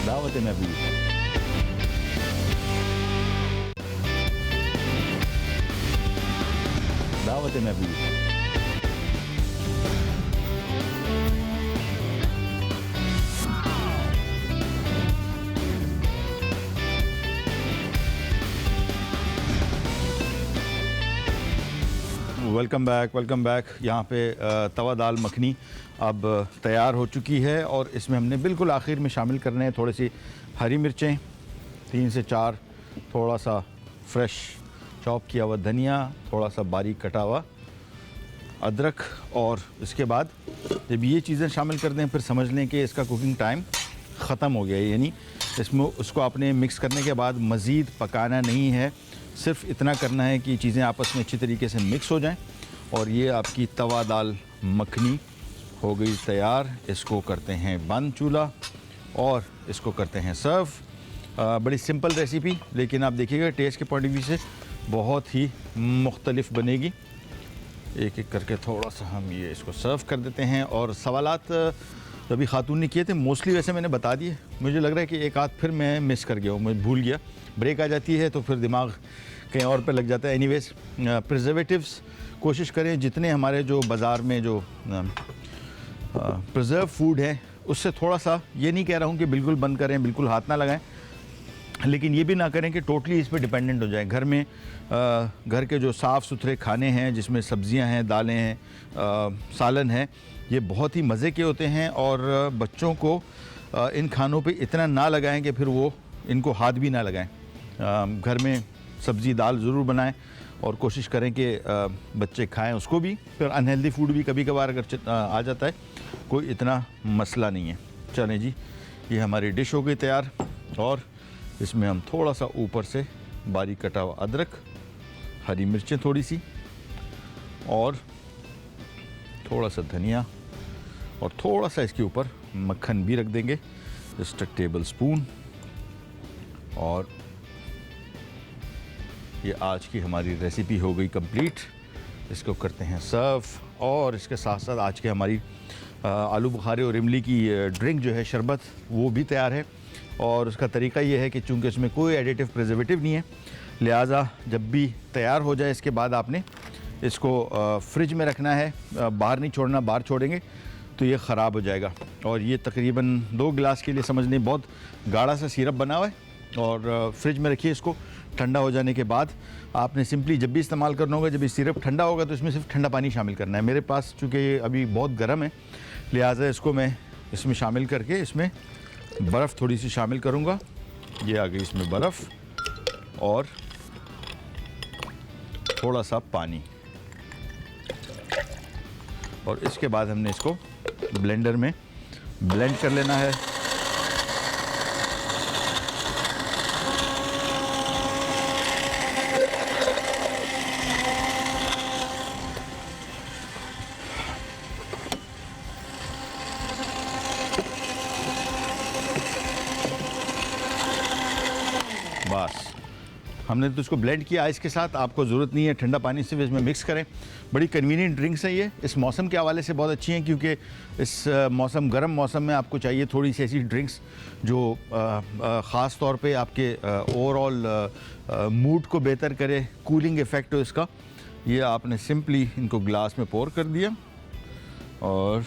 दावत में भी दावत में भी वेलकम बैक। यहाँ पे तवा दाल मखनी अब तैयार हो चुकी है और इसमें हमने बिल्कुल आखिर में शामिल करने हैं थोड़ी सी हरी मिर्चें, 3 से 4, थोड़ा सा फ्रेश चॉप किया हुआ धनिया, थोड़ा सा बारीक कटा हुआ अदरक। और इसके बाद जब ये चीज़ें शामिल कर दें फिर समझ लें कि इसका कुकिंग टाइम ख़त्म हो गया है। यानी इसमें उसको आपने मिक्स करने के बाद मज़ीद पकाना नहीं है, सिर्फ इतना करना है कि चीज़ें आपस में अच्छी तरीके से मिक्स हो जाएं और ये आपकी तवा दाल मखनी हो गई तैयार। इसको करते हैं बंद चूल्हा और इसको करते हैं सर्व। बड़ी सिंपल रेसिपी, लेकिन आप देखिएगा टेस्ट के पॉइंट ऑफ व्यू से बहुत ही मुख्तलिफ बनेगी। एक एक करके थोड़ा सा हम ये इसको सर्व कर देते हैं। और सवालात अभी खातून ने किए थे, मोस्टली वैसे मैंने बता दिए। मुझे लग रहा है कि एक आध फिर मैं मिस कर गया हूँ, मैं भूल गया। ब्रेक आ जाती है तो फिर दिमाग कहीं और पे लग जाता है। एनीवेज, प्रिजर्वेटिव्स कोशिश करें जितने हमारे जो बाज़ार में जो प्रिजर्व फूड है उससे थोड़ा सा, ये नहीं कह रहा हूँ कि बिल्कुल बंद करें, बिल्कुल हाथ ना लगाएं, लेकिन ये भी ना करें कि टोटली इस पर डिपेंडेंट हो जाए। घर में घर के जो साफ़ सुथरे खाने हैं जिसमें सब्जियां हैं, दालें हैं, सालन है, ये बहुत ही मज़े के होते हैं। और बच्चों को इन खानों पे इतना ना लगाएं कि फिर वो इनको हाथ भी ना लगाएं। घर में सब्ज़ी दाल ज़रूर बनाएं और कोशिश करें कि बच्चे खाएं उसको भी। फिर अनहेल्दी फूड भी कभी कभार अगर आ जाता है, कोई इतना मसला नहीं है। चलें जी, ये हमारी डिश हो गई तैयार और इसमें हम थोड़ा सा ऊपर से बारीक कटा हुआ अदरक, हरी मिर्चें थोड़ी सी और थोड़ा सा धनिया और थोड़ा सा इसके ऊपर मक्खन भी रख देंगे, जस्ट 1 टेबल स्पून। और ये आज की हमारी रेसिपी हो गई कंप्लीट। इसको करते हैं सर्व और इसके साथ साथ आज के हमारी आलू बुखारे और इमली की ड्रिंक जो है, शरबत, वो भी तैयार है। और उसका तरीका ये है कि चूँकि इसमें कोई एडिटिव प्रिजर्वेटिव नहीं है, लिहाजा जब भी तैयार हो जाए इसके बाद आपने इसको फ्रिज में रखना है, बाहर नहीं छोड़ना। बाहर छोड़ेंगे तो ये ख़राब हो जाएगा। और ये तकरीबन 2 गिलास के लिए समझ लें बहुत गाढ़ा सा सिरप बना हुआ है। और फ्रिज में रखिए इसको। ठंडा हो जाने के बाद आपने सिंपली जब भी इस्तेमाल करना होगा, जब ये सिरप ठंडा होगा तो इसमें सिर्फ ठंडा पानी शामिल करना है। मेरे पास चूँकि ये अभी बहुत गर्म है, लिहाजा इसको मैं इसमें शामिल करके इसमें बर्फ़ थोड़ी सी शामिल करूँगा। ये आ गई इसमें बर्फ़ और थोड़ा सा पानी। और इसके बाद हमने इसको ब्लेंडर में ब्लेंड कर लेना है। बस हमने तो इसको ब्लेंड किया आइस के साथ। आपको ज़रूरत नहीं है ठंडा पानी, सिर्फ इसमें मिक्स करें। बड़ी कन्वीनियंट ड्रिंक्स है ये, इस मौसम के हवाले से बहुत अच्छी हैं, क्योंकि इस मौसम, गर्म मौसम में आपको चाहिए थोड़ी सी ऐसी ड्रिंक्स जो ख़ास तौर पे आपके ओवरऑल मूड को बेहतर करे, कूलिंग इफ़ेक्ट हो इसका। ये आपने सिंपली इनको ग्लास में पोर कर दिया और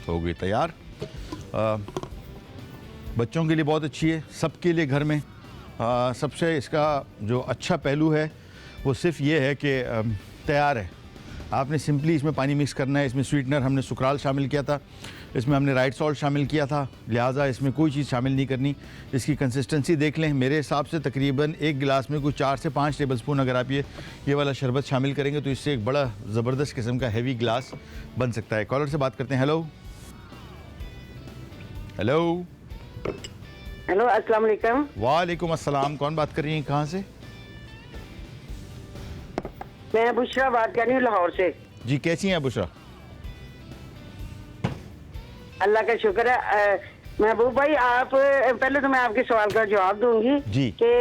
हो गई तैयार। बच्चों के लिए बहुत अच्छी है, सबके लिए घर में। सबसे इसका जो अच्छा पहलू है वो सिर्फ ये है कि तैयार है। आपने सिंपली इसमें पानी मिक्स करना है। इसमें स्वीटनर हमने सुकराल शामिल किया था, इसमें हमने राइट सॉल्ट शामिल किया था, लिहाजा इसमें कोई चीज़ शामिल नहीं करनी। इसकी कंसिस्टेंसी देख लें, मेरे हिसाब से तकरीबन एक गिलास में कुछ 4 से 5 टेबलस्पून अगर आप ये वाला शरबत शामिल करेंगे तो इससे एक बड़ा ज़बरदस्त किस्म का हैवी गिलास बन सकता है। कॉलर से बात करते हैं। हेलो हेलो हेलो, अस्सलाम वालेकुम। वालेकुम अस्सलाम। कौन बात कर रही हैं, कहाँ से? मैं बुशरा बात कर रही हूँ लाहौर से। जी, कैसी हैं बुशरा? अल्लाह का शुक्र है। महबूब भाई, आप पहले तो मैं आपके सवाल का जवाब दूंगी जी कि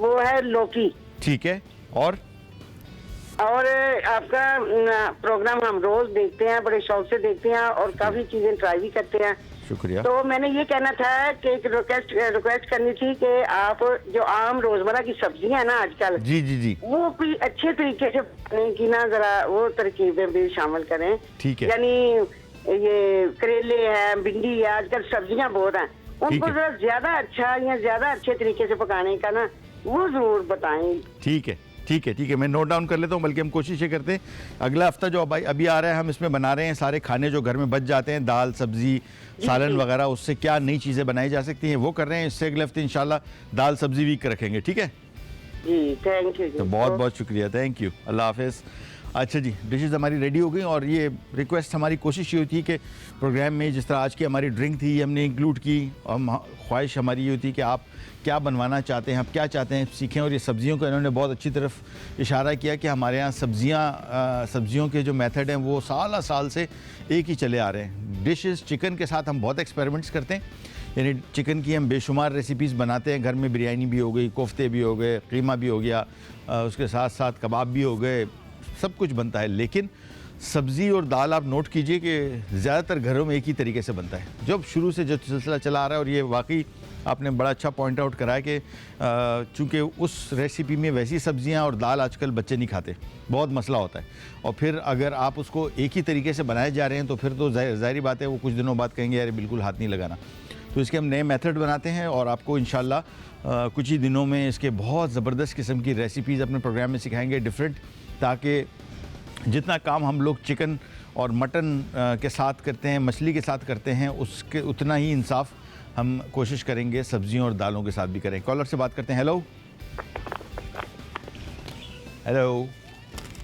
वो है लौकी। ठीक है। और आपका प्रोग्राम हम रोज देखते हैं, बड़े शौक से देखते हैं और काफी चीजें ट्राई भी करते हैं। शुक्रिया। तो मैंने ये कहना था कि एक रिक्वेस्ट करनी थी कि आप जो आम रोजमर्रा की सब्जियां हैं ना आजकल, जी जी जी, वो कोई अच्छे तरीके से बनाने की ना जरा वो तरकीबें भी शामिल करें। ठीक है। यानी ये करेले हैं, भिंडी है, आजकल सब्जियां बहुत हैं, उनको जरा ज्यादा अच्छा या ज्यादा अच्छे तरीके से पकाने का ना वो जरूर बताएं। ठीक है ठीक है ठीक है, मैं नोट डाउन कर लेता हूँ। बल्कि हम कोशिश ये करते हैं अगला हफ्ता जो अभी आ रहा है, हम इसमें बना रहे हैं सारे खाने जो घर में बच जाते हैं, दाल सब्जी सालन वगैरह, उससे क्या नई चीज़ें बनाई जा सकती हैं वो कर रहे हैं। इससे अगले हफ्ते इंशाल्लाह दाल सब्जी वीक रखेंगे। ठीक है जी, थैंक यू। तो बहुत बहुत शुक्रिया, थैंक यू, अल्लाह हाफिज़। अच्छा जी, डिशेज़ हमारी रेडी हो गई और ये रिक्वेस्ट हमारी कोशिश ये होती है कि प्रोग्राम में जिस तरह आज की हमारी ड्रिंक थी हमने इंक्लूड की। हम ख्वाहिश हमारी ये होती है कि आप क्या बनवाना चाहते हैं, आप क्या चाहते हैं सीखें। और ये सब्जियों का इन्होंने बहुत अच्छी तरफ इशारा किया कि हमारे यहाँ सब्जियों के जो मेथड हैं वो साल से एक ही चले आ रहे हैं। डिशेज़ चिकन के साथ हम बहुत एक्सपेरिमेंट्स करते हैं, यानी चिकन की हम बेशुमार रेसिपीज़ बनाते हैं घर में। बिरयानी भी हो गई, कोफ्ते भी हो गए, कीमा भी हो गया, उसके साथ साथ कबाब भी हो गए, सब कुछ बनता है। लेकिन सब्ज़ी और दाल आप नोट कीजिए कि ज़्यादातर घरों में एक ही तरीके से बनता है, जब शुरू से जो सिलसिला चला आ रहा है। और ये वाकई आपने बड़ा अच्छा पॉइंट आउट करा है कि चूँकि उस रेसिपी में वैसी सब्जियां और दाल आजकल बच्चे नहीं खाते, बहुत मसला होता है। और फिर अगर आप उसको एक ही तरीके से बनाए जा रहे हैं तो फिर तो ज़ाहिर बात है वो कुछ दिनों बाद कहेंगे यार बिल्कुल हाथ नहीं लगाना। तो इसके हम नए मेथड बनाते हैं और आपको इंशाल्लाह कुछ ही दिनों में इसके बहुत ज़बरदस्त किस्म की रेसिपीज़ अपने प्रोग्राम में सिखाएंगे डिफरेंट, ताकि जितना काम हम लोग चिकन और मटन के साथ करते हैं, मछली के साथ करते हैं, उसके उतना ही इंसाफ हम कोशिश करेंगे सब्जियों और दालों के साथ भी करें। कॉलर से बात करते हैं। हेलो हेलो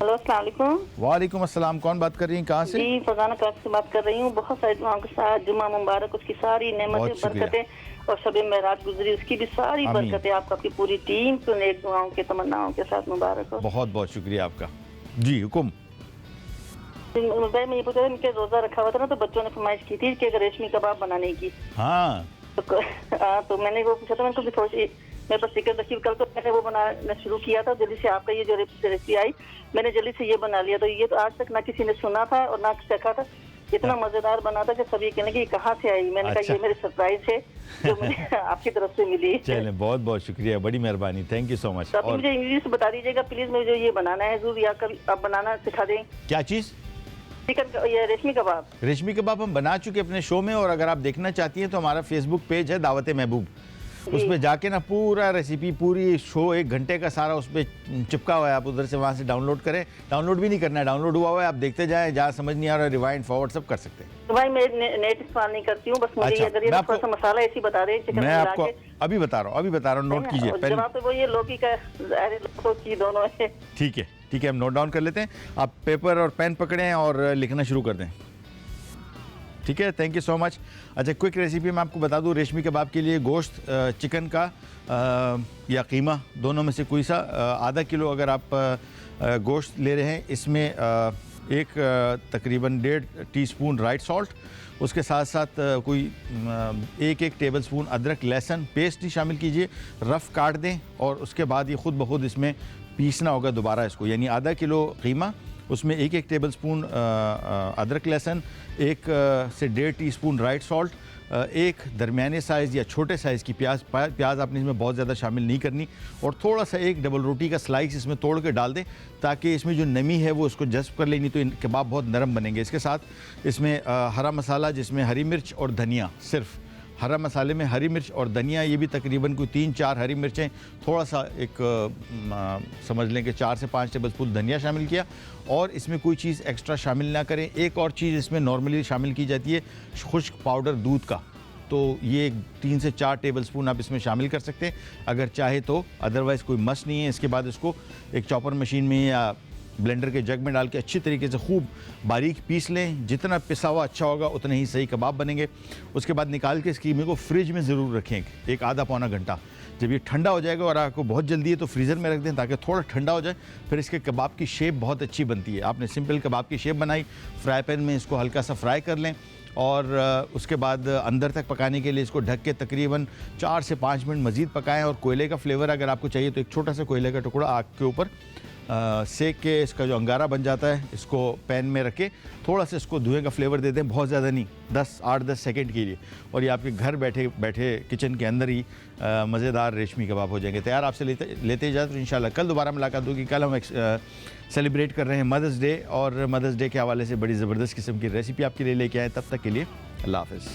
हेलो, अस्सलाम वालेकुम। वालेकुम अस्सलाम। कौन बात कर रही हैं, कहाँ से? जी, फरजाना क्लास से बात कर रही हूँ। बहुत सारे दुआओं के साथ जुम्मा मुबारक, उसकी सारी नेमतें बरकतें और शब मेराज गुजरी उसकी भी सारी बरकतें आपको, आपकी पूरी टीम को नेक दुआओं के तमन्नाओं के साथ मुबारक हो। बहुत बहुत शुक्रिया आपका। जी हुकुम। मैं ये पूछ रहा था, इनके रोजा रखा हुआ था ना, तो बच्चों ने फरमाइश की थी कि अगर रेशमी कबाब बनाने की। हाँ तो मैंने वो पूछा था, मैंने कहा थोड़ी सी मेरे पास चिकन रखी, कल तो मैंने वो बनाना शुरू किया था। जल्दी से आपका ये जो रेसिपी आई, मैंने जल्दी से ये बना लिया। तो ये तो आज तक ना किसी ने सुना था और ना चखा था। इतना मजेदार बना था कि सभी कहने कि कहाँ से आई। मैंने कहा ये मेरी सरप्राइज है जो मुझे आपकी तरफ से मिली। चलें, बहुत बहुत शुक्रिया, बड़ी मेहरबानी, थैंक यू सो मच। तो मुझे इंग्लिश बता दीजिएगा प्लीज, मुझे ये बनाना है जरूर, या कभी आप बनाना सिखा दें। क्या चीज़? चिकन, ये रेशमी कबाब। रेशमी कबाब हम बना चुके अपने शो में, और अगर आप देखना चाहती हैं तो हमारा फेसबुक पेज है दावत महबूब, उस पर जाके ना पूरा रेसिपी, पूरी शो 1 घंटे का सारा उस पर चिपका हुआ है। आप उधर से वहाँ से डाउनलोड करें। डाउनलोड भी नहीं करना है, डाउनलोड हुआ हुआ है, आप देखते जाएं, जहाँ समझ नहीं आ रहा रिवाइंड फॉरवर्ड सब कर सकते हैं। तो भाई मैं नेट इस्तेमाल नहीं करती हूँ, बस मुझे अच्छा, अगर ये थोड़ा सा मसाला ऐसी बता दें चिकन मैं आपको अभी बता रहा हूँ, नोट कीजिए पहले। जवाब तो वो ये लौकी का, लौकी दोनों है। ठीक है, हम नोट डाउन कर लेते हैं। आप पेपर और पेन पकड़ें और लिखना शुरू कर दें। ठीक है, थैंक यू सो मच। अच्छा, क्विक रेसिपी मैं आपको बता दूं। रेशमी कबाब के लिए गोश्त चिकन का या कीमा, दोनों में से कोई सा, आधा किलो अगर आप गोश्त ले रहे हैं, इसमें एक तकरीबन 1.5 टीस्पून राइट सॉल्ट, उसके साथ साथ कोई 1 टेबल स्पून अदरक लहसुन पेस्ट ही शामिल कीजिए, रफ़ काट दें और उसके बाद ये खुद ब खुद इसमें पीसना होगा दोबारा इसको। यानी आधा किलो कीमा, उसमें 1 टेबल स्पून अदरक लहसुन, 1 से 1.5 टीस्पून राइट सॉल्ट, एक दरमियाने साइज़ या छोटे साइज़ की प्याज आपने इसमें बहुत ज़्यादा शामिल नहीं करनी, और थोड़ा सा एक डबल रोटी का स्लाइस इसमें तोड़ के डाल दें ताकि इसमें जो नमी है वो उसको जज़्ब कर लेनी, तो कबाब बहुत नरम बनेंगे। इसके साथ इसमें हरा मसाला, जिसमें हरी मिर्च और धनिया, सिर्फ हरा मसाले में हरी मिर्च और धनिया, ये भी तकरीबन कोई 3-4 हरी मिर्चें, थोड़ा सा समझ लें कि 4 से 5 टेबलस्पून धनिया शामिल किया, और इसमें कोई चीज़ एक्स्ट्रा शामिल ना करें। एक और चीज़ इसमें नॉर्मली शामिल की जाती है खुश्क पाउडर दूध का, तो ये 3 से 4 टेबलस्पून आप इसमें शामिल कर सकते हैं अगर चाहे तो, अदरवाइज़ कोई मस्ट नहीं है। इसके बाद इसको एक चॉपर मशीन में या ब्लेंडर के जग में डाल के अच्छी तरीके से खूब बारीक पीस लें। जितना पिसा हुआ अच्छा होगा उतने ही सही कबाब बनेंगे। उसके बाद निकाल के इस कीमे को फ्रिज में ज़रूर रखें, एक आधा पौना घंटा। जब ये ठंडा हो जाएगा और आपको बहुत जल्दी है तो फ्रीज़र में रख दें ताकि थोड़ा ठंडा हो जाए, फिर इसके कबाब की शेप बहुत अच्छी बनती है। आपने सिंपल कबाब की शेप बनाई, फ्राई पैन में इसको हल्का सा फ्राई कर लें, और उसके बाद अंदर तक पकाने के लिए इसको ढक के तकरीबन 4 से 5 मिनट मज़ीद पकाएं। और कोयले का फ्लेवर अगर आपको चाहिए तो एक छोटा सा कोयले का टुकड़ा आग के ऊपर सेक के इसका जो अंगारा बन जाता है, इसको पैन में रख के थोड़ा सा इसको धुएं का फ्लेवर दे दें, बहुत ज़्यादा नहीं, 8-10 सेकंड के लिए, और ये आपके घर बैठे बैठे किचन के अंदर ही मज़ेदार रेशमी कबाब हो जाएंगे तैयार। आपसे लेते इजाज़त, इंशाल्लाह कल दोबारा मुलाकात होगी। कल हम सेलिब्रेट कर रहे हैं मदर्स डे, और मदर्स डे के हवाले से बड़ी ज़बरदस्त किस्म की रेसिपी आपके लिए लेके आए। तब तक के लिए अल्लाह हाफ़िज़।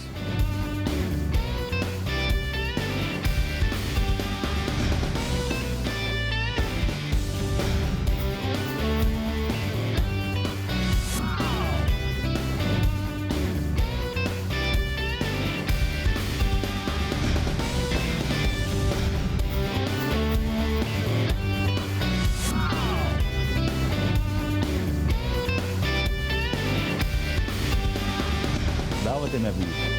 दावत है मैं भी